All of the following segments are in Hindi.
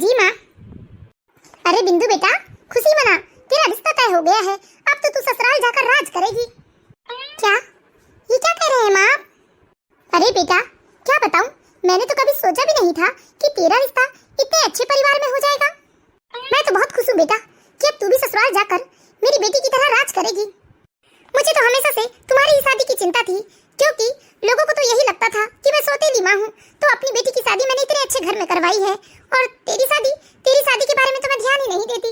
जी माँ। अरे बिंदु बेटा, खुशी मना, तेरा रिश्ता तय हो गया है। अब तो तू ससुराल जाकर राज करेगी। क्या? ये क्या कह रहे हैं माँ? अरे बेटा, क्या बताऊं, मैंने तो कभी सोचा भी नहीं था कि तेरा रिश्ता इतने अच्छे परिवार में हो जाएगा। मैं तो बहुत खुश हूँ बेटा कि अब तू भी ससुराल जाकर मेरी बेटी की तरह राज करेगी। मुझे तो हमेशा से तुम्हारी ही शादी की चिंता थी, क्योंकि लोगों को तो यही लगता था कि मैं सौतेली माँ हूँ, तो अपनी बेटी की शादी मैंने इतने अच्छे घर में करवाई है, और तेरी शादी के बारे में तो मैं ध्यान ही नहीं देती।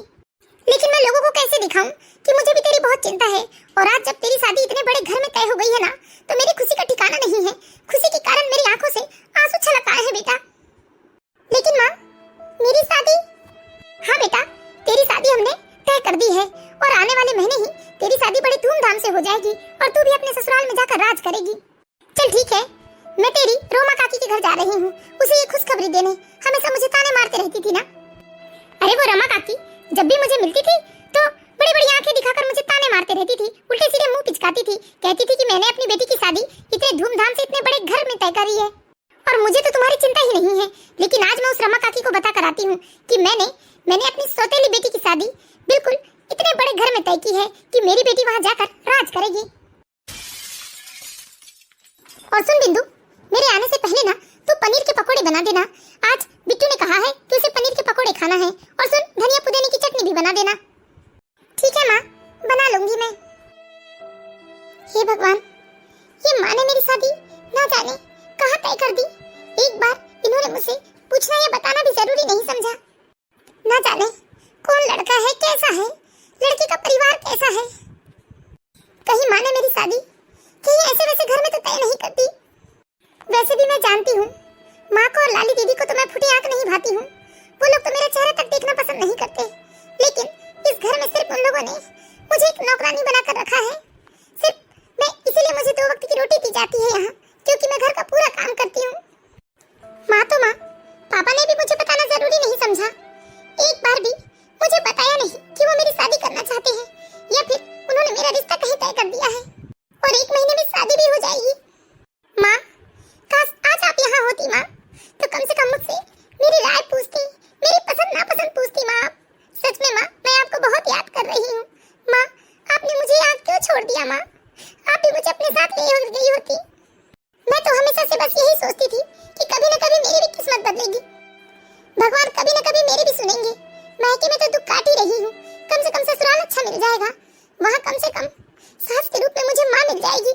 लेकिन मैं लोगों को कैसे दिखाऊं कि मुझे भी तेरी बहुत चिंता है। और आज जब तेरी शादी इतने बड़े घर में तय हो गई है ना, तो मेरी खुशी का ठिकाना नहीं है। खुशी के कारण मेरी आंखों से आंसू छलक आए हैं बेटा। लेकिन माँ, मेरी शादी? हाँ बेटा, तेरी शादी हमने तय कर दी है, और आने वाले महीने ही तेरी शादी बड़ी धूमधाम से हो जाएगी, और तू भी अपने ससुराल में जाकर राज करेगी। चल ठीक है, मैं तेरी रोमा काकी के घर जा रही हूँ, उसे ये खुशखबरी देने। हमेशा मुझे ताने मारते रहती थी ना। अरे वो रमा काकी जब भी मुझे मिलती थी तो बड़ी बड़ी आंखें दिखाकर मुझे ताने मारते रहती थी, उल्टे सीधे मुंह पिचकाती थी, कहती थी कि मैंने अपनी बेटी की शादी इतने धूमधाम से इतने बड़े घर में तय करी है, और मुझे तो तुम्हारी चिंता ही नहीं है। लेकिन आज मैं उस रमा काकी को बता कर आती हूँ कि मैंने अपनी सौतेली बेटी की शादी बिल्कुल इतने बड़े घर में तय की है कि मेरी बेटी वहाँ जाकर राज करेगी। और सुन बिंदु, मेरे आने से पहले ना तू पनीर के पकोड़े बना देना। आज बिट्टू ने कहा है कि उसे पनीर के पकोड़े खाना है, और सुन, धनिया पुदीने की चटनी भी बना देना। ठीक है माँ, बना लूंगी मैं। हे भगवान, ये माँ ने मेरी शादी ना जाने कहाँ तय कर दी। एक बार इन्होंने मुझसे पूछना या बताना भी जरूरी नहीं समझा। ना जाने कौन लड़का है, कैसा है, लड़के का परिवार कैसा है। कहीं माँ ने मेरी शादी कहीं ऐसे वैसे घर में तो तय नहीं करती। वैसे भी मैं जानती हूँ माँ को और लाली दीदी को तो मैं फुटी आंख नहीं भाती हूँ, वो लोग तो मेरा चेहरा तक देखना पसंद नहीं करते। लेकिन इस घर में सिर्फ उन लोगों ने मुझे एक नौकरानी बनाकर रखा है। सिर्फ मैं इसीलिए मुझे 2 वक्त की रोटी दी जाती है यहाँ, क्योंकि मैं घर का पूरा काम करती हूँ। माँ तो माँ, पापा ने भी मुझे बताना जरूरी नहीं समझा। एक बार भी मुझे बताया नहीं कि वो मेरी शादी करना चाहते हैं, या फिर उन्होंने मेरा रिश्ता कहीं तय कर दिया है, और 1 महीने में शादी भी हो जाएगी। माँ, काश आज आप यहाँ होती माँ, तो कम से कम मुझसे मेरी राय पूछती, मेरी पसंद नापसंद पूछती माँ। सच में माँ, मैं आपको बहुत याद कर रही हूँ। माँ, आपने मुझे यहाँ क्यों छोड़ दिया माँ? आप भी मुझे अपने साथ ले गई होती। मैं तो हमेशा से बस यही सोचती थी कि कभी न कभी मेरी भी किस्मत बदलेगी, भगवान कभी न कभी मेरी भी सुनेंगे। मायके में तो दुख काट ही रही हूँ, कम से कम ससुराल अच्छा मिल जाएगा, वहाँ कम से कम सास के रूप में मुझे माँ मिल जाएगी।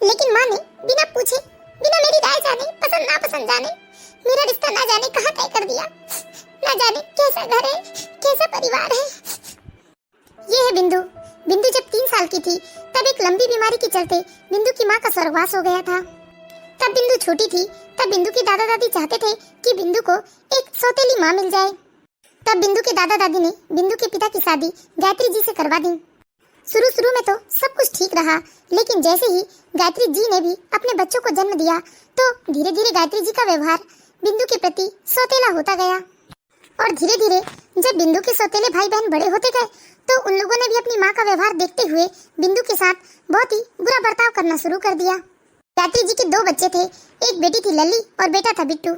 लेकिन माँ ने बिना पूछे, बिना मेरी राय जाने, पसंद नापसंद जाने, मेरा रिश्ता ना जाने कहाँ तय कर दिया। ना जाने कैसा घर है, कैसा परिवार है। ये है बिंदु। बिंदु जब 3 साल की थी तब एक लंबी बीमारी के चलते बिंदु की माँ का स्वर्गवास हो गया था। तब बिंदु छोटी थी, तब बिंदु के दादा दादी चाहते थे कि बिंदु को एक सौतेली माँ मिल जाए। तब बिंदु के दादा दादी ने बिंदु के पिता की शादी गायत्री जी से करवा दी। शुरू में तो सब कुछ ठीक रहा, लेकिन जैसे ही गायत्री जी ने भी अपने बच्चों को जन्म दिया, तो धीरे धीरे गायत्री जी का व्यवहार बिंदु के प्रति सौतेला होता गया। और धीरे धीरे जब बिंदु के सौतेले भाई बहन बड़े होते गए, तो उन लोगों ने भी अपनी माँ का व्यवहार देखते हुए बिंदु के साथ बहुत ही बुरा बर्ताव करना शुरू कर दिया। गायत्री जी के 2 बच्चे थे, एक बेटी थी लल्ली और बेटा था बिट्टू।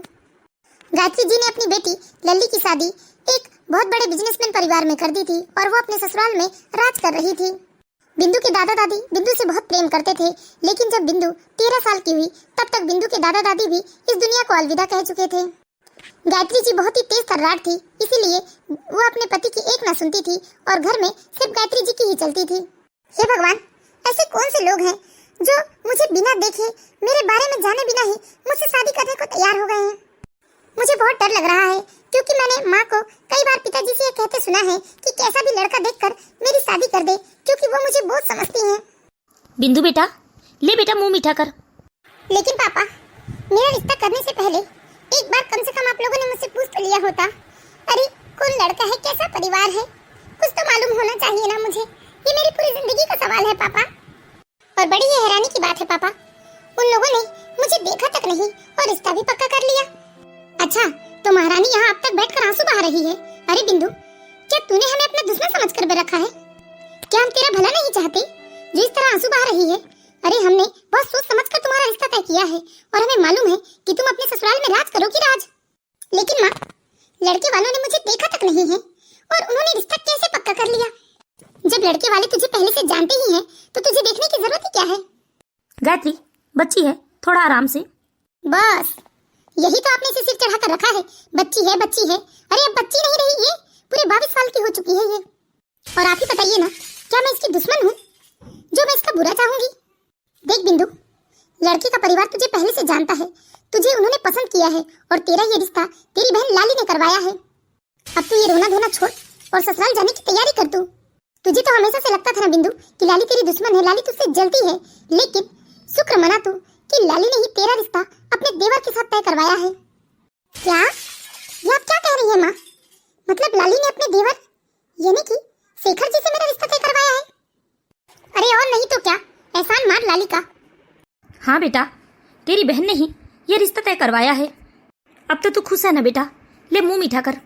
गायत्री जी ने अपनी बेटी लल्ली की शादी एक बहुत बड़े बिजनेसमैन परिवार में कर दी थी, और वो अपने ससुराल में राज कर रही थी। बिंदु के दादा दादी बिंदु से बहुत प्रेम करते थे, लेकिन जब बिंदु 13 साल की हुई, तब तक बिंदु के दादा दादी भी इस दुनिया को अलविदा कह चुके थे। गायत्री जी बहुत ही तेज तर्रार थी, इसीलिए वो अपने पति की एक ना सुनती थी, और घर में सिर्फ गायत्री जी की ही चलती थी। हे भगवान, ऐसे कौन से लोग हैं जो मुझे बिना देखे, मेरे बारे में जाने बिना ही मुझसे शादी करने को तैयार हो गए हैं। मुझे बहुत डर लग रहा है, क्योंकि मैंने माँ को कई बार पिताजी से कहते सुना है कि कैसा भी लड़का देखकर मेरी शादी कर दे, क्योंकि वो मुझे बहुत समझती हैं। बिंदु बेटा, ले बेटा मुंह मीठा कर। लेकिन पापा, मेरा रिश्ता करने से पहले एक बार कम से कम आप लोगों ने मुझसे पूछ तो लिया होता। अरे कौन लड़का है, कैसा परिवार है, कुछ तो मालूम होना चाहिए ना मुझे। ये मेरी पूरी जिंदगी का सवाल है पापा। और बड़ी ही हैरानी की बात है पापा, उन लोगों ने मुझे देखा तक नहीं और रिश्ता भी पक्का कर लिया। अच्छा, तो महारानी यहाँ अब तक बैठकर आंसू बहा रही है। अरे बिंदु, क्या तूने हमें अपना दुश्मन समझकर कर रखा है? क्या हम तेरा भला नहीं चाहते जो इस तरह आंसू बहा रही है? अरे हमने बहुत सोच समझकर तुम्हारा रिश्ता तय किया है, और हमें मालूम है कि तुम अपने ससुराल में राज करोगी राज। लेकिन माँ, लड़के वालों ने मुझे देखा तक नहीं है और उन्होंने रिश्ता कैसे पक्का कर लिया? जब लड़के वाले तुझे पहले से जानते ही हैं तो तुझे देखने की जरूरत ही क्या है? गायत्री, बच्ची है, थोड़ा आराम से। बस यही तो आपने इसे सिर चढ़ा कर रखा है, बच्ची है बच्ची है। अरे अब बच्ची नहीं रही, ये पूरे 22 साल की हो चुकी है ये। और आप ही बताइए ना, क्या मैं इसकी दुश्मन हूँ जो मैं इसका बुरा चाहूंगी? देख बिंदु, लड़के का परिवार तुझे पहले से जानता है, तुझे उन्होंने पसंद किया है और तेरा ये रिश्ता तेरी बहन लाली ने करवाया है। अब तू ये रोना धोना छोड़ और ससुराल जाने की तैयारी कर। तू तुझे तो हमेशा से लगता था ना बिंदु कि लाली तेरी दुश्मन है, लाली तुझसे जलती है, लेकिन शुक्र मना तू कि लाली ने ही तेरा रिश्ता अपने देवर के साथ तय करवाया है। क्या ये आप क्या कह रही है माँ? मतलब लाली ने अपने देवर यानी कि शेखर जी से मेरा रिश्ता तय करवाया है? अरे और नहीं तो क्या, एहसान मार लाली का। हाँ बेटा, तेरी बहन ने ही ये रिश्ता तय करवाया है। अब तो तू खुश है ना बेटा? ले मुंह मीठा कर।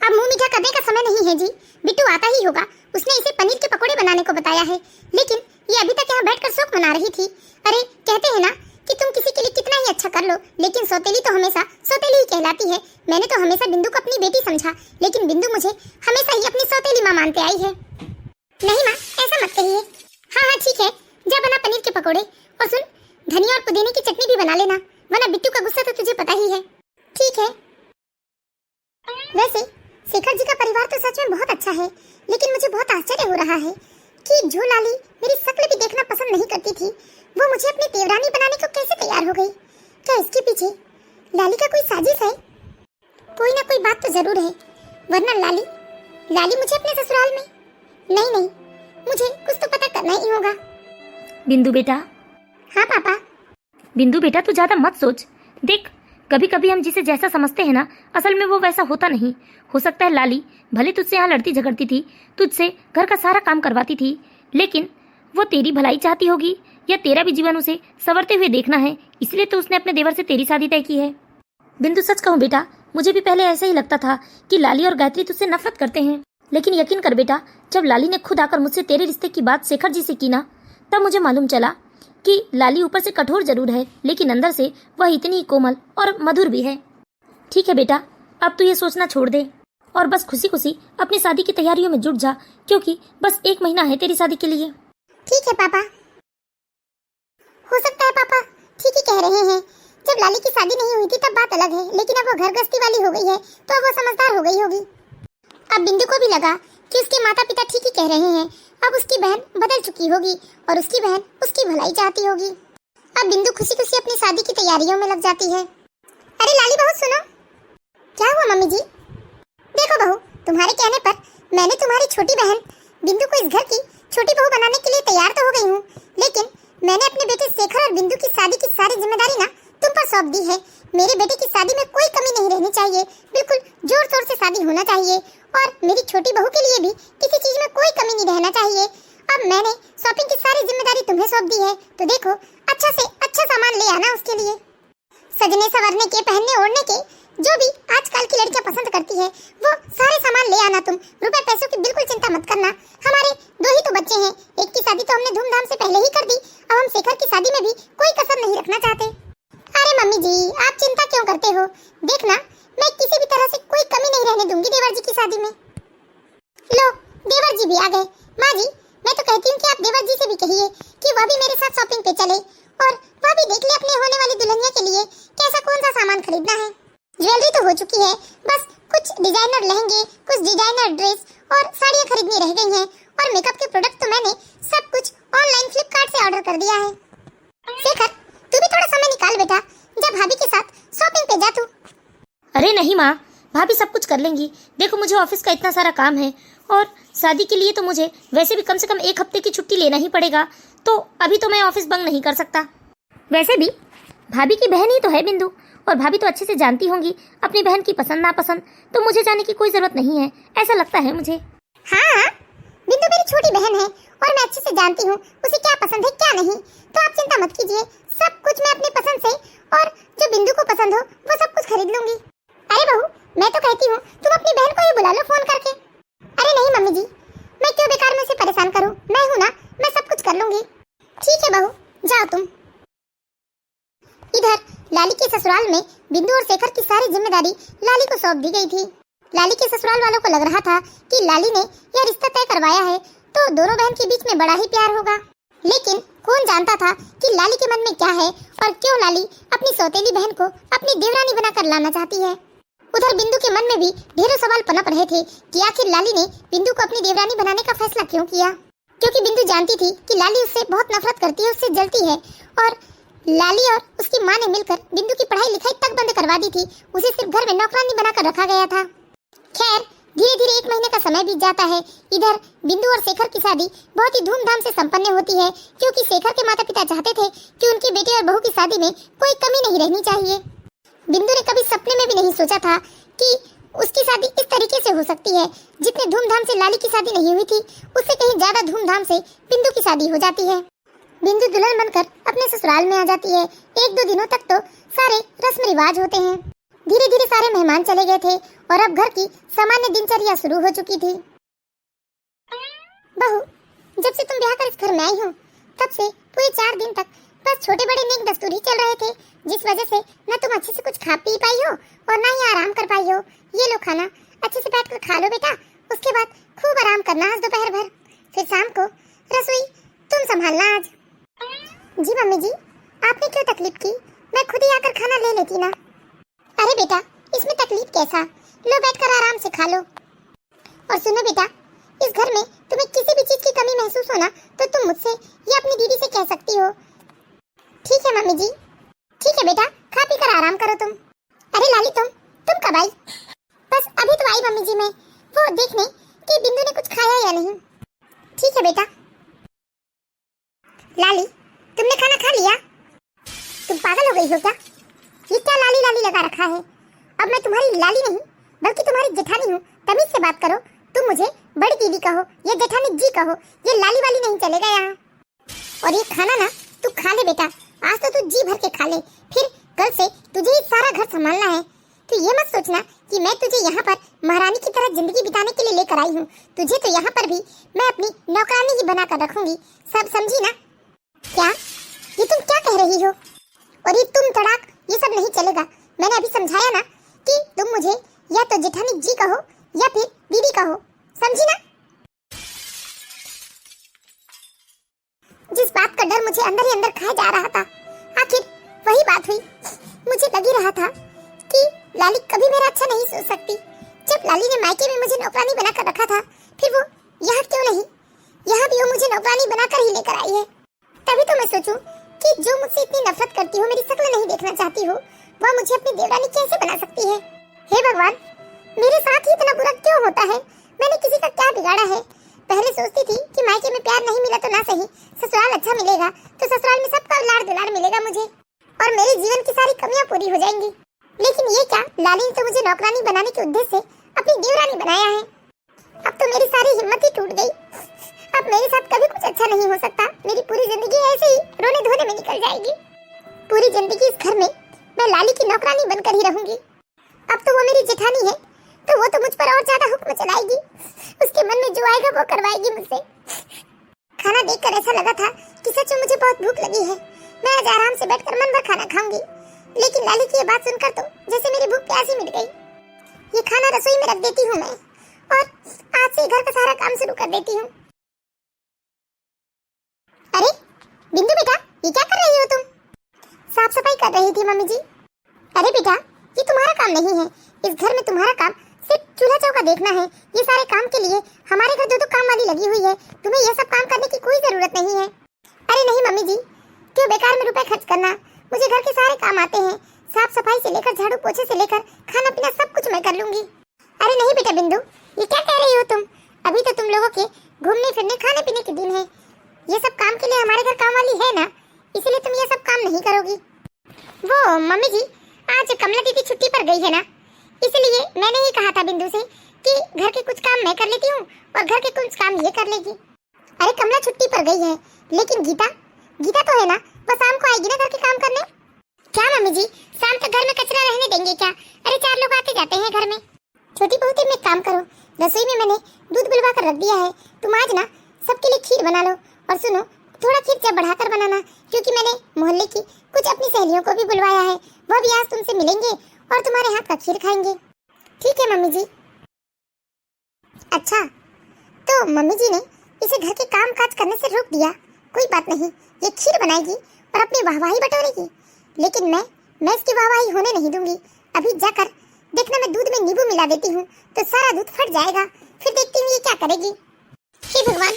अब मुंह मीठा करने का समय नहीं है जी, बिट्टू आता ही होगा, उसने इसे पनीर के पकोड़े बनाने को बताया है, लेकिन ये अभी तक यहाँ बैठकर शौक मना रही थी। अरे कहते हैं ना कि तुम किसी के लिए कितना ही अच्छा कर लो, लेकिन सौतेली तो हमेशा सौतेली ही कहलाती है। मैंने तो हमेशा बिंदु को अपनी बेटी समझा, लेकिन बिंदु मुझे हमेशा ही अपनी सौतेली माँ मानते आई है। नहीं माँ, ऐसा मत कहिए। हाँ हाँ ठीक है, जा बना पनीर के पकोड़े, और सुन धनिया और पुदीने की चटनी भी बना लेना, वरना बिट्टू का गुस्सा तो तुझे पता ही है। ठीक है। वैसे शेखर जी का परिवार तो सच में बहुत अच्छा है, लेकिन मुझे बहुत आश्चर्य हो रहा है कि जो लाली मेरी शक्ल भी देखना पसंद नहीं करती थी, वो मुझे अपनी देवरानी बनाने को कैसे तैयार हो गई? क्या इसके पीछे लाली का कोई साजिश है? कोई ना कोई बात तो जरूर है, वरना लाली मुझे अपने ससुराल में नहीं, मुझे कुछ तो पता करना ही होगा। बिंदु बेटा। हाँ पापा। बिंदु बेटा, तू ज्यादा मत सोच। देख, कभी कभी हम जिसे जैसा समझते हैं ना, असल में वो वैसा होता नहीं। हो सकता है लाली भले तुझसे यहाँ लड़ती झगड़ती थी, तुझसे घर का सारा काम करवाती थी, लेकिन वो तेरी भलाई चाहती होगी, या तेरा भी जीवन उसे संवरते हुए देखना है, इसलिए तो उसने अपने देवर से तेरी शादी तय की है। बिंदु, सच कहूँ बेटा, मुझे भी पहले ऐसा ही लगता था कि लाली और गायत्री तुझसे नफरत करते हैं, लेकिन यकीन कर बेटा, जब लाली ने खुद आकर मुझसे तेरे रिश्ते की बात शेखर जी से की ना, तब मुझे मालूम चला कि लाली ऊपर से कठोर जरूर है, लेकिन अंदर से वह इतनी ही कोमल और मधुर भी है। ठीक है बेटा, अब तू ये सोचना छोड़ दे और बस खुशी खुशी अपनी शादी की तैयारियों में जुट जा, क्योंकि बस 1 महीना है तेरी शादी के लिए। ठीक है पापा। हो सकता है पापा ठीक ही कह रहे हैं, जब लाली की शादी नहीं हुई थी तब बात अलग है, लेकिन अब वो घर गृहस्थी वाली हो गई है तो अब वो समझदार हो गई होगी। अब बिंदु को भी लगा कि उसके माता पिता ठीक ही कह रहे हैं, अब उसकी बहन बदल चुकी होगी और उसकी बहन उसकी भलाई चाहती होगी। अब बिंदु खुशी खुशी अपनी शादी की तैयारियों में लग जाती है। अरे लाली बहू सुनो। क्या हुआ मम्मी जी? देखो बहू, तुम्हारे कहने पर मैंने तुम्हारी छोटी बहन बिंदु को इस घर की छोटी बहू बनाने के लिए तैयार तो हो गई हूँ, लेकिन मैंने अपने बेटे शेखर और बिंदु की शादी की सारी जिम्मेदारी ना तुम पर सौंप दी है। मेरे बेटे की शादी में कोई कमी नहीं रहनी चाहिए, बिल्कुल जोर शोर से शादी होना चाहिए, और मेरी छोटी बहू के लिए भी किसी चीज में कोई कमी नहीं रहना चाहिए। अब मैंने शॉपिंग की सारी जिम्मेदारी तुम्हें सौंप दी है, तो देखो अच्छा से अच्छा सामान ले आना उसके लिए। सजने संवरने के, पहनने ओढ़ने के, जो भी आजकल की लड़कियां पसंद करती है वो सारे सामान ले आना तुम। रुपए पैसों की बिल्कुल चिंता मत करना, हमारे 2 ही तो बच्चे हैं, एक की शादी तो हमने धूमधाम से पहले ही कर दी, अब हम शेखर की शादी में भी कोई कसर नहीं रखना चाहते। अरे मम्मी जी, आप चिंता क्यों करते हो? देखना, मैं किसी भी तरह से कोई कमी नहीं रहने दूंगी देवर जी की शादी में। लो, देवर जी भी आ गए। माँ जी, मैं तो कहती हूँ कि आप देवर जी से भी कहिए कि वह भी मेरे साथ शॉपिंग पे चले, और वह भी देख ले अपने होने वाली दुल्हनिया के लिए कैसा कौन सा सामान खरीदना है। ज्वेलरी तो हो चुकी है, बस कुछ डिजाइनर लहंगे, कुछ डिजाइनर ड्रेस और साड़ियाँ खरीदनी रह गई हैं, और मेकअप के प्रोडक्ट तो मैंने सब कुछ ऑनलाइन फ्लिपकार्ट से ऑर्डर कर दिया है। शेखर, तू भी थोड़ा समय निकाल बेटा, जब भाभी के साथ शॉपिंग पे जा तू। अरे नहीं माँ, भाभी सब कुछ कर लेंगी। देखो, मुझे ऑफिस का इतना सारा काम है, और शादी के लिए तो मुझे वैसे भी कम से कम 1 हफ्ते की छुट्टी लेना ही पड़ेगा, तो अभी तो मैं ऑफिस बंद नहीं कर सकता। वैसे भी भाभी की बहन ही तो है बिंदु, और भाभी तो अच्छे से जानती होंगी अपनी बहन की पसंद नापसंद, तो मुझे जाने की कोई जरूरत नहीं है, ऐसा लगता है मुझे। हाँ, बिंदु मेरी छोटी बहन है और मैं अच्छे से जानती हूँ उसे क्या पसंद है क्या नहीं, तो आप चिंता मत कीजिए, सब कुछ मैं अपनी पसंद से और जो बिंदु को पसंद हो वो सब कुछ खरीद लूंगी। अरे बहू, मैं तो कहती हूँ तुम अपनी बहन को ही बुला लो फोन करके। अरे नहीं मम्मी जी, मैं क्यों बेकार में उसे परेशान करूँ, मैं हूँ ना, मैं सब कुछ कर लूंगी। ठीक है बहू, जाओ तुम। इधर लाली के ससुराल में बिंदु और शेखर की सारी जिम्मेदारी लाली को सौंप दी गई थी। लाली के ससुराल वालों को लग रहा था कि लाली ने यह रिश्ता तय करवाया है तो दोनों बहन के बीच में बड़ा ही प्यार होगा। लेकिन कौन जानता था कि लाली के मन में क्या है और क्यों लाली अपनी सौतेली बहन को अपनी देवरानी बनाकर लाना चाहती है। उधर बिंदु के मन में भी ढेरों सवाल पनप रहे थे कि आखिर लाली ने बिंदु को अपनी देवरानी बनाने का फैसला क्यों किया, क्योंकि बिंदु जानती थी कि लाली उससे बहुत नफरत करती है, उससे जलती है और लाली और उसकी माँ ने मिलकर बिंदु की पढ़ाई लिखाई तक बंद करवा दी थी। उसे सिर्फ घर में नौकरानी बनाकर रखा गया था। खैर धीरे धीरे 1 महीने का समय बीत जाता है। इधर बिंदु और शेखर की शादी बहुत ही धूमधाम से संपन्न होती है, क्योंकि शेखर के माता पिता चाहते थे कि उनकी बेटी और बहू की शादी में कोई कमी नहीं रहनी चाहिए। बिंदु ने कभी सपने में भी नहीं सोचा था कि उसकी शादी इस तरीके से हो सकती है। जितने धूमधाम से लाली की शादी नहीं हुई थी, उससे कहीं ज्यादा धूमधाम से बिंदु की शादी हो जाती है। बिंदु दुल्हन बनकर अपने ससुराल में आ जाती है। 1-2 दिनों तक तो सारे रस्म रिवाज होते हैं। धीरे धीरे सारे मेहमान चले गए थे और अब घर की सामान्य दिनचर्या शुरू हो चुकी थी। बहू, जब से तुम ब्याह कर इस घर में आई हो, तब से पूरे 4 दिन तक बस छोटे बड़े नेक दस्तूर ही चल रहे थे, जिस वजह से न तुम अच्छे से कुछ खा पी पाई हो और न ही आराम कर पाई हो। ये लो खाना, अच्छे से बैठकर खा लो बेटा। उसके बाद खूब आराम करना आज दोपहर भर, फिर शाम को रसोई तुम संभालना आज। जी मम्मी जी, आपने क्यों तकलीफ की? मैं खुद ही आकर खाना ले लेती ना। अरे बेटा, इसमें तकलीफ कैसा? लो बैठकर आराम से खा लो। और सुनो बेटा, इस घर में तुम्हें किसी भी चीज की कमी महसूस हो ना, तो तुम मुझसे या अपनी दीदी से कह सकती हो। ठीक है मम्मी जी। ठीक है बेटा, खा पी कर आराम करो तुम। अरे लाली, तुम कब आई? बस अभी तो आई मम्मी जी, मैं वो देखने कि बिंदु ने कुछ खाया या नहीं। ठीक है बेटा। लाली, तुमने खाना खा लिया? तुम पागल हो गई हो क्या? ये क्या लाली लाली लगा रखा है? अब मैं तुम्हारी लाली नहीं बल्कि तुम्हारी जेठानी हूँ। तमीज से बात करो। तुम मुझे बड़ी दीदी कहो या जेठानी जी कहो, ये लाली वाली नहीं चलेगा यहाँ। और ये खाना ना तू खा ले बेटा, आज तो तू जी भर के खा ले, फिर कल से तुझे ही सारा घर संभालना है। तो ये मत सोचना कि मैं तुझे यहाँ पर महारानी की तरह जिंदगी बिताने के लिए लेकर आई हूँ। तुझे तो यहाँ पर भी मैं अपनी नौकरानी ही बनाकर रखूंगी, सब समझी ना? क्या ये तुम क्या कह रही हो? और ये तुम तड़ाक, ये सब नहीं चलेगा। मैंने अभी समझाया ना कि तुम मुझे या तो जेठानी जी कहो या फिर दीदी कहो, समझी ना? जिस बात का डर मुझे अंदर ही अंदर खाया जा रहा था, आखिर वही बात हुई। मुझे लग ही रहा था कि लाली कभी मेरा अच्छा नहीं सोच सकती। जब लाली ने मायके में मुझे नौकरानी बनाकर रखा था, फिर वो यहाँ क्यों नहीं? यहाँ भी वो मुझे नौकरानी बनाकर ही लेकर आई है। तभी तो मैं सोचूं कि जो मुझसे इतनी नफरत करती हो, मेरी शक्ल नहीं देखना चाहती हो, वह मुझे अपनी देवरानी कैसे बना सकती है? हे भगवान, मेरे साथ ही इतना बुरा क्यों होता है? मैंने किसी का क्या बिगाड़ा है? पहले सोचती थी कि मायके में प्यार नहीं मिला तो ना सही, ससुराल अच्छा मिलेगा तो ससुराल में सबका लाड़ दुलार मिलेगा मुझे और मेरे जीवन की सारी कमियां पूरी हो जाएंगी। लेकिन ये क्या, लाली ने तो मुझे नौकरानी बनाने के उद्देश्य से अपनी देवरानी बनाया है। अब तो मेरी सारी हिम्मत ही टूट गई। अब मेरे साथ कभी कुछ अच्छा नहीं हो सकता। मेरी पूरी जिंदगी ऐसे ही रोने धोने में निकल जाएगी। पूरी जिंदगी इस घर में मैं लाली की नौकरानी बनकर ही रहूंगी। अब तो वो मेरी जेठानी है, तो वो तो मुझ पर और ज्यादा हुक्म चलाएगी। उसके मन में जो आएगा वो करवाएगी मुझसे। खाना देखकर ऐसा लगा था कि सच में मुझे बहुत भूख लगी है। मैं आज आराम से बैठकर मन भर खाना खाऊंगी, लेकिन लाली की ये बात सुनकर तो जैसे मेरी भूख प्यास ही मिट गई। ये खाना रसोई में रख देती हूँ मैं और आज से घर का सारा काम शुरू कर देती हूँ। अरे बिंदु बेटा, ये क्या कर रही हो तुम? साफ सफाई कर रही थी मम्मी जी। अरे बेटा, ये तुम्हारा काम नहीं है। इस घर में तुम्हारा काम सिर्फ चूल्हा चौका देखना है। ये सारे काम के लिए हमारे घर 2 काम वाली लगी हुई है। तुम्हें ये सब काम करने की कोई जरूरत नहीं है। अरे नहीं मम्मी जी, क्यों बेकार में रुपए खर्च करना? मुझे घर के सारे काम आते हैं। साफ सफाई से लेकर झाड़ू पोछे से लेकर खाना पीना सब कुछ मैं कर लूंगी। अरे नहीं बेटा बिंदु, ये क्या कह रही हो तुम? अभी तो तुम लोगों के घूमने फिरने खाने पीने के दिन है। ये सब काम के लिए हमारे घर काम वाली है ना, इसलिए तुम ये सब काम नहीं करोगी। वो मम्मी जी, आज कमला दीदी छुट्टी पर गई है ना, इसलिए मैंने ही कहा था बिंदु से कि घर के कुछ काम मैं कर लेती हूँ और घर के कुछ काम ये कर लेगी। अरे कमला छुट्टी पर गई है, लेकिन गीता तो है ना, वो शाम को आएगी ना घर के काम करने। क्या मम्मी जी, शाम तक घर में कचरा रहने देंगे क्या? अरे 4 लोग आते जाते हैं घर में। छोटी बहू तुम एक काम करो, रसोई में मैंने दूध बुलवा कर रख दिया है, तुम आज ना सबके लिए खीर बना लो। और सुनो, थोड़ा खीर जब बढ़ाकर बनाना, क्योंकि मैंने मोहल्ले की कुछ अपनी सहेलियों को भी बुलवाया है, वो भी आज तुमसे मिलेंगे और तुम्हारे हाथ का खीर खाएंगे। ठीक है मम्मी जी। अच्छा, तो मम्मी जी ने इसे घर के काम काज करने से रोक दिया, कोई बात नहीं, ये खीर बनाएगी और अपनी वाहवाही बटोरेगी, लेकिन मैं इसकी वाहवाही होने नहीं दूंगी। अभी जाकर देखना, मैं दूध में नींबू मिला देती हूँ तो सारा दूध फट जाएगा, फिर देखती हूँ ये क्या करेगी। हे भगवान,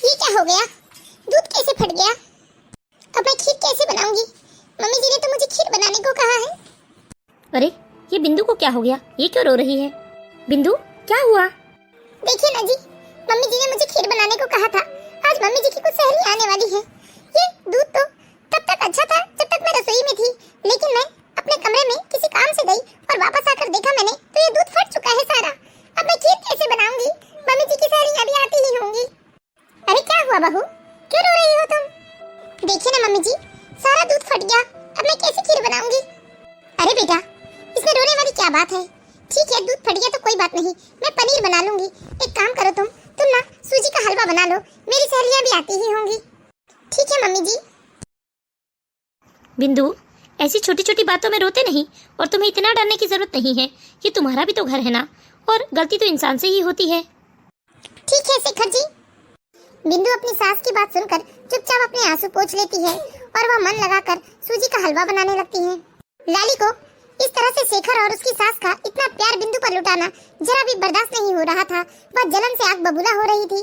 ये क्या हो गया? दूध कैसे फट गया? अब मैं खीर कैसे बनाऊंगी? मम्मी जी ने तो मुझे खीर बनाने को कहा है। अरे ये बिंदु को क्या हो गया? ये क्यों रो रही है? बिंदु क्या हुआ? देखिए ना जी, मम्मी जी ने मुझे खीर बनाने को कहा था। आज मम्मी जी की कुछ सहेली आने वाली है। ये दूध तो तब तक अच्छा था जब तक मैं रसोई में थी, लेकिन मैं अपने कमरे में किसी काम से गई और वापस आकर देखा मैंने तो ये दूध फट चुका है सारा। अब मैं खीर कैसे बनाऊंगी? मम्मी जी की सहेलियां भी आती ही होंगी। अरे क्या हुआ बहू, क्यों रो रही हो तुम? देखिए ना मम्मी जी, सारा दूध फट गया, अब मैं कैसे खीर बनाऊंगी? अरे बेटा, इसमें रोने वाली क्या बात है? ठीक है, दूध फट गया तो कोई बात नहीं, मैं पनीर बना लूंगी। एक काम करो, तुम ना सूजी का हलवा बना लो, मेरी सहेलियां भी आती ही होंगी। ठीक है मम्मी जी। बिंदु, ऐसी छोटी छोटी बातों में रोते नहीं, और तुम्हें इतना डरने की जरूरत नहीं है कि तुम्हारा भी तो घर है ना, और गलती तो इंसान से ही होती है। ठीक है शेखर जी। बिंदु अपनी सास की बात सुनकर चुपचाप अपने आंसू पोंछ लेती है और वह मन लगाकर सूजी का हलवा बनाने लगती है। लाली को इस तरह से शेखर और उसकी सास का इतना प्यार बिंदु पर लुटाना जरा भी बर्दाश्त नहीं हो रहा था। वह जलन से आग बबूला हो रही थी।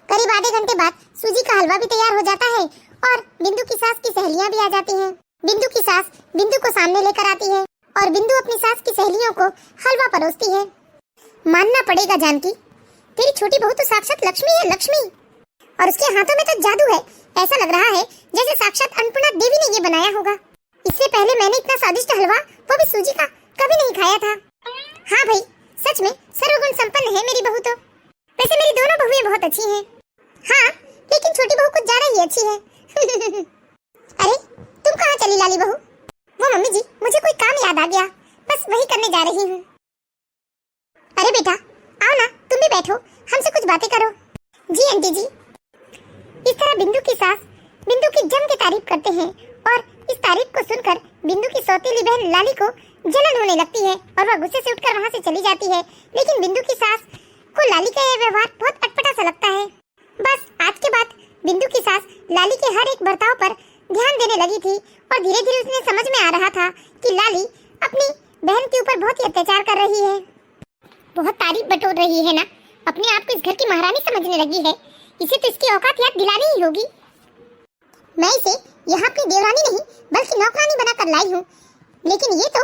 करीब आधे घंटे बाद सूजी का हलवा भी तैयार हो जाता है और बिंदु की सास की सहेलियां भी आ जाती हैं। बिंदु की सास बिंदु को सामने लेकर आती है और बिंदु अपनी सास की सहेलियों को हलवा परोसती है। मानना पड़ेगा जानकी, तेरी छोटी बहू तो साक्षात लक्ष्मी है, लक्ष्मी। और उसके हाथों में तो जादू है, ऐसा लग रहा है जैसे साक्षात अन्नपूर्णा देवी ने ये बनाया होगा। इससे पहले मैंने इतना स्वादिष्ट हलवा, वो भी सूजी का, कभी नहीं खाया था। हाँ भाई, सच में सर्वगुण संपन्न है मेरी बहू तो। वैसे मेरी दोनों बहुएं बहुत अच्छी हैं। हाँ, लेकिन छोटी बहू कुछ ज्यादा ही अच्छी है। अरे तुम कहाँ चली लाली बहू? वो मम्मी जी, मुझे कोई काम याद आ गया, बस वही करने जा रही हूँ। अरे बेटा आओ ना, तुम भी बैठो, हमसे कुछ बातें करो। जी आंटी जी। इस तरह बिंदु की सास बिंदु की जम के तारीफ करते हैं और इस तारीफ को सुनकर बिंदु की सौतेली बहन लाली को जलन होने लगती है और वह गुस्से से उठकर वहाँ से चली जाती है। लेकिन बिंदु की सास को लाली का यह व्यवहार बहुत अटपटा सा लगता है। बस आज के बाद बिंदु की सास लाली के हर एक बर्ताव पर ध्यान देने लगी थी और धीरे धीरे उसे समझ में आ रहा था कि लाली अपनी बहन के ऊपर बहुत ही अत्याचार कर रही है, बहुत तारीफ बटोर रही है ना, अपने आप को इस घर की महारानी समझने लगी है। इसे तो इसकी औकात याद दिलानी ही होगी। मैं इसे यहाँ अपनी देवरानी नहीं बल्कि नौकरानी बनाकर लाई हूँ, लेकिन ये तो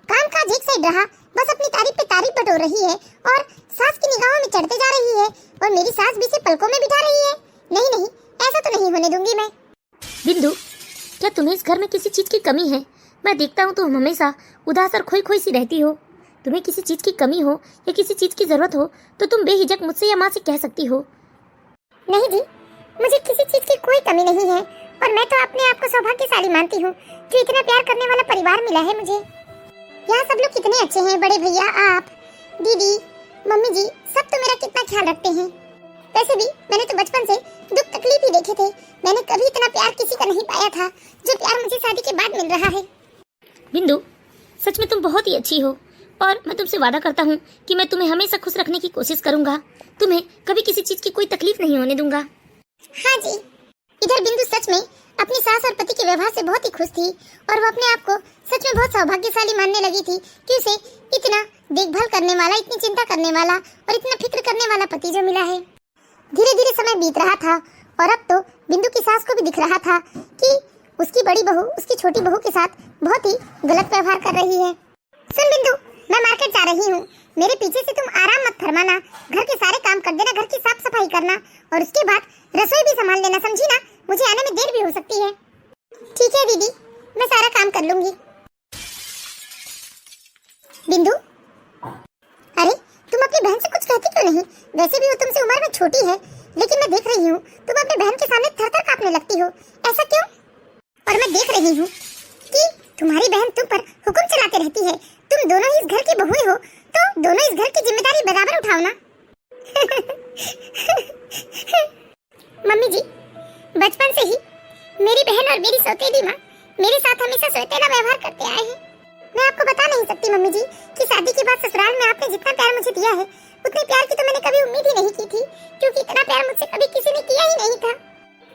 काम काज एक साइड रहा, बस अपनी तारीफ पे तारीफ बटोर रही है और सास की निगाहों में चढ़ते जा रही है और मेरी सास भी इसे पलकों में बिठा रही है। नहीं नहीं, ऐसा तो नहीं होने दूंगी मैं। बिंदु, क्या तुम्हें इस घर में किसी चीज की कमी है? मैं देखता हूँ तुम हमेशा उदास और खोई खोई सी रहती हो। तुम्हें किसी चीज की कमी हो या किसी चीज की जरूरत हो तो तुम बेहिचक मुझसे या माँ से कह सकती हो। नहीं जी, मुझे किसी चीज की कोई कमी नहीं है और मैं तो अपने आप को सौभाग्यशाली मानती हूँ जो इतना प्यार करने वाला परिवार मिला है मुझे। यहाँ सब लोग कितने अच्छे हैं, बड़े भैया, आप, दीदी, मम्मी जी, सब तो मेरा कितना ख्याल रखते हैं। वैसे भी मैंने तो बचपन से दुख तकलीफ ही देखे थे, मैंने कभी इतना प्यार किसी का नहीं पाया था जो प्यार मुझे शादी के बाद मिल रहा है। बिंदु, सच में तुम बहुत ही अच्छी हो और मैं तुमसे वादा करता हूँ कि मैं तुम्हें हमेशा खुश रखने की कोशिश करूंगा। तुम्हें कभी किसी चीज की कोई तकलीफ नहीं होने दूंगा। हाँ जी। इधर बिंदु सच में अपनी सास और पति के व्यवहार से बहुत ही खुश थी और वो अपने आप को सच में बहुत सौभाग्यशाली मानने लगी थी कि उसे इतना देखभाल करने वाला, इतनी चिंता करने वाला और इतना फिक्र करने वाला पति जो मिला है। धीरे धीरे समय बीत रहा था और अब तो बिंदु की सास को भी दिख रहा था कि उसकी बड़ी बहू उसकी छोटी बहू के साथ बहुत ही गलत व्यवहार कर रही है। सुन बिंदु, मैं मार्केट जा रही हूँ, मेरे पीछे से तुम आराम मत फरमाना, घर के सारे काम कर देना, घर की साफ सफाई करना और उसके बाद रसोई भी संभाल लेना, समझी ना? मुझे आने में देर भी हो सकती है। ठीक है दीदी, मैं सारा काम कर लूंगी। बिंदु, अरे तुम अपनी बहन से कुछ कहती क्यों नहीं? वैसे भी वो तुमसे उम्र में छोटी है, लेकिन मैं देख रही हूँ तुम अपनी बहन के सामने थर-थर कांपने लगती हो, ऐसा क्यों? और मैं देख रही हूँ कि तुम्हारी बहन तुम पर हुक्म चलाते रहती है। तुम दोनों ही इस घर की बहुएं हो, तो दोनों इस घर की जिम्मेदारी बराबर उठाओ ना। मम्मी जी, बचपन से ही मेरी बहन और मेरी सौतेली माँ मेरे साथ हमेशा सौतेला व्यवहार करते आए हैं। मैं आपको बता नहीं सकती मम्मी जी कि शादी के बाद ससुराल में आपने जितना प्यार मुझे दिया है उतने प्यार की तो मैंने कभी उम्मीद ही नहीं की थी, क्योंकि इतना प्यार मुझसे कभी किसी ने किया ही नहीं था।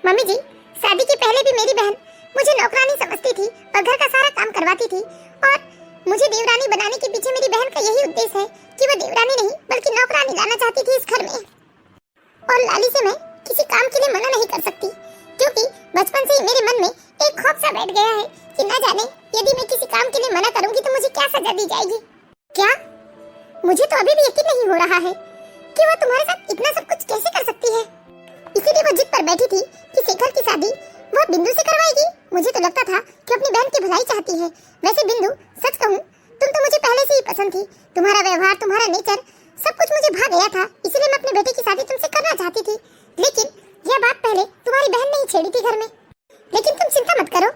मम्मी जी, शादी के पहले भी मेरी बहन मुझे नौकरानी समझती थी और घर का सारा काम करवाती थी, और मुझे देवरानी बनाने के पीछे मेरी बहन का यही उद्देश्य है कि वो देवरानी नहीं बल्कि नौकरानी लाना चाहती थी इस घर में। और लाली से मैं किसी काम के लिए मना नहीं कर सकती, क्योंकि बचपन से ही मेरे मन में एक खौफ सा बैठ गया है कि न जाने यदि मैं किसी काम के लिए मना करूंगी तो मुझे क्या सजा दी जाएगी। क्या? मुझे तो अभी भी यकीन नहीं हो रहा है कि वो तुम्हारे साथ इतना सब कुछ कैसे कर सकती है। इसीलिए वो जिद पर बैठी थी कि शेखर की शादी वो बिंदु से करवाएगी। मुझे तो लगता था कि अपनी बहन की भलाई चाहती है। वैसे बिंदु, सच कहूँ तुम तो मुझे पहले से ही पसंद थी। तुम्हारा व्यवहार, तुम्हारा नेचर, सब कुछ मुझे भा गया था। इसीलिए मैं अपने बेटे की शादी तुमसे करना चाहती थी। लेकिन यह बात पहले तुम्हारी बहन ने ही छेड़ी थी घर में। लेकिन तुम चिंता मत करो,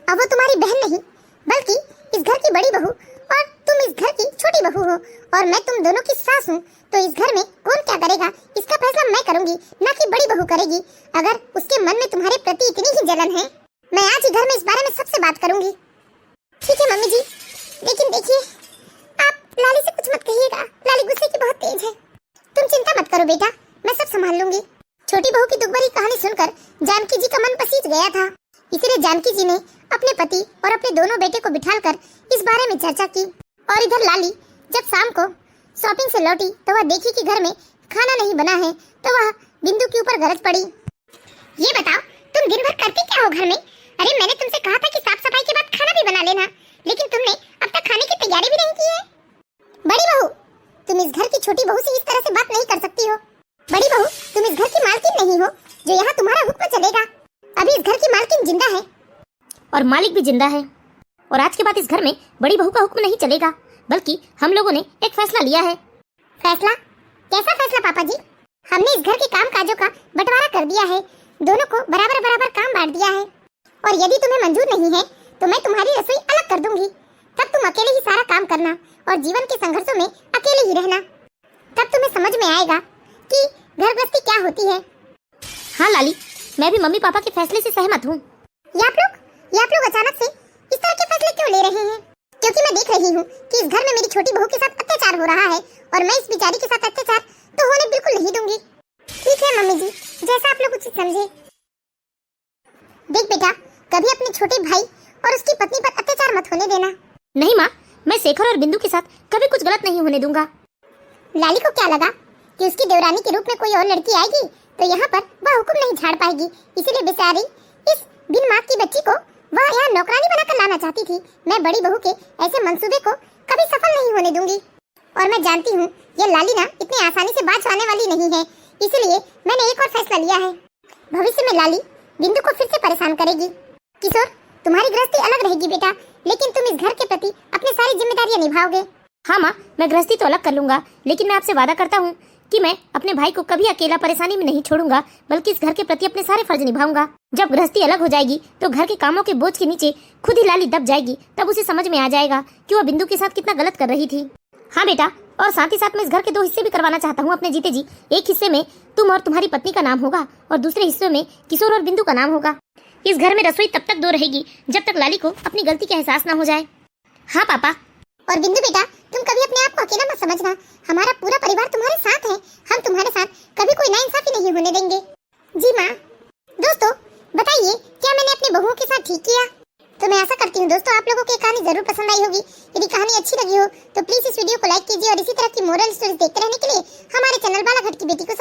अब वो तुम्हारी बहन नहीं बल्कि इस घर की बड़ी बहू और तुम इस घर की छोटी बहू हो, और मैं तुम दोनों की सास हूँ। तो इस घर में कौन क्या करेगा इसका फैसला मैं करूंगी, न कि बड़ी बहू करेगी। अगर उसके मन में तुम्हारे प्रति इतनी ही जलन है, मैं आज ही घर में इस बारे में सबसे बात करूंगी। ठीक है मम्मी जी, लेकिन देखिए आप लाली से कुछ मत कहिएगा। लाली गुस्से की बहुत तेज है। तुम चिंता मत करो बेटा, मैं सब संभाल लूंगी। छोटी बहू की दुख भरी कहानी सुनकर जानकी जी का मन पसीज गया था। इसीलिए जानकी जी ने अपने पति और अपने दोनों बेटे को बिठाकर इस बारे में चर्चा की। और इधर लाली जब शाम को शॉपिंग से लौटी तो वह देखी कि घर में खाना नहीं बना है, तो वह बिंदु के ऊपर गरज पड़ी। ये बताओ तुम दिन भर करती क्या हो घर में? अरे मैंने तुमसे कहा था कि साफ सफाई के बाद खाना भी बना लेना, लेकिन तुमने अब तक खाने की तैयारी भी नहीं की है। बड़ी बहू, तुम इस घर की छोटी बहू से इस तरह से बात नहीं कर सकती हो। बड़ी बहू, तुम इस घर की मालकिन नहीं हो जो यहाँ तुम्हारा हुक्म चलेगा। अभी इस घर की मालकिन जिंदा है और मालिक भी जिंदा है, और आज के बाद इस घर में बड़ी बहू का हुक्म नहीं चलेगा, बल्कि हम लोगों ने एक फैसला लिया है। फैसला? कैसा फैसला पापा जी? हमने इस घर के काम काजों का बंटवारा कर दिया है, दोनों को बराबर बराबर काम बांट दिया है, और यदि तुम्हें मंजूर नहीं है तो मैं तुम्हारी रसोई अलग कर दूंगी। तब तुम अकेले ही सारा काम करना और जीवन के संघर्षों में अकेले ही रहना। तब तुम्हें समझ में आएगा कि घर गृहस्थी क्या होती है। हाँ लाली, मैं भी मम्मी पापा के फैसले से सहमत हूँ। ये आप लोग अचानक से इस तरह के फैसले क्यों ले रहे हैं? क्योंकि मैं देख रही हूँ कि इस घर में मेरी छोटी बहू के साथ अत्याचार हो रहा है, और मैं इस बेचारी के साथ अत्याचार तो होने बिल्कुल नहीं दूंगी। ठीक है मम्मी जी, जैसा आप लोग उचित समझे। देख बेटा, कभी अपने छोटे भाई और उसकी पत्नी पर अत्याचार मत होने देना। नहीं माँ, मैं शेखर और बिंदु के साथ कभी कुछ गलत नहीं होने दूंगा। लाली को क्या लगा कि उसकी देवरानी के रूप में कोई और लड़की आएगी तो यहाँ पर वह हुक्म नहीं झाड़ पाएगी, इसीलिए बेचारी इस बिन माँ की बच्ची को वह यहाँ नौकरानी बनाकर लाना चाहती थी। मैं बड़ी बहू के ऐसे मंसूबे को कभी सफल नहीं होने दूंगी, और मैं जानती हूँ ये लाली ना इतनी आसानी से बाज आने वाली नहीं है, इसलिए मैंने एक और फैसला लिया है। भविष्य में लाली बिंदु को फिर से परेशान करेगी। किशोर, तुम्हारी गृहस्थी अलग रहेगी बेटा, लेकिन तुम इस घर के प्रति अपनी सारी जिम्मेदारियाँ निभाओगे। हाँ माँ, मैं गृहस्थी तो अलग कर लूंगा, लेकिन मैं आपसे वादा करता हूँ कि मैं अपने भाई को कभी अकेला परेशानी में नहीं छोड़ूंगा, बल्कि इस घर के प्रति अपने सारे फर्ज निभाऊंगा। जब गृहस्थी अलग हो जाएगी तो घर के कामों के बोझ के नीचे खुद ही लाली दब जाएगी, तब उसे समझ में आ जाएगा कि वह बिंदु के साथ कितना गलत कर रही थी। हाँ बेटा, और साथ ही साथ मैं इस घर के 2 हिस्से भी करवाना चाहता हूँ अपने जीते जी। एक हिस्से में तुम और तुम्हारी पत्नी का नाम होगा, और दूसरे हिस्से में किशोर और बिंदु का नाम होगा। इस घर में रसोई तब तक 2 रहेगी जब तक लाली को अपनी गलती का एहसास न हो जाए। हाँ पापा। और बिंदु बेटा, तुम कभी अपने आप को अकेला मत समझना, हमारा पूरा परिवार तुम्हारे साथ है। हम तुम्हारे साथ कभी कोई नाइंसाफी नहीं होने देंगे। जी माँ। दोस्तों बताइए, क्या मैंने अपनी बहुओं के साथ ठीक किया? तो मैं आशा करती हूँ दोस्तों आप लोगों को ये कहानी जरूर पसंद आई होगी। यदि कहानी अच्छी लगी हो तो प्लीज इस वीडियो को लाइक कीजिए, और इसी तरह की मोरल स्टोरीज देखते रहने के लिए हमारे चैनल बालाघाट की बेटी को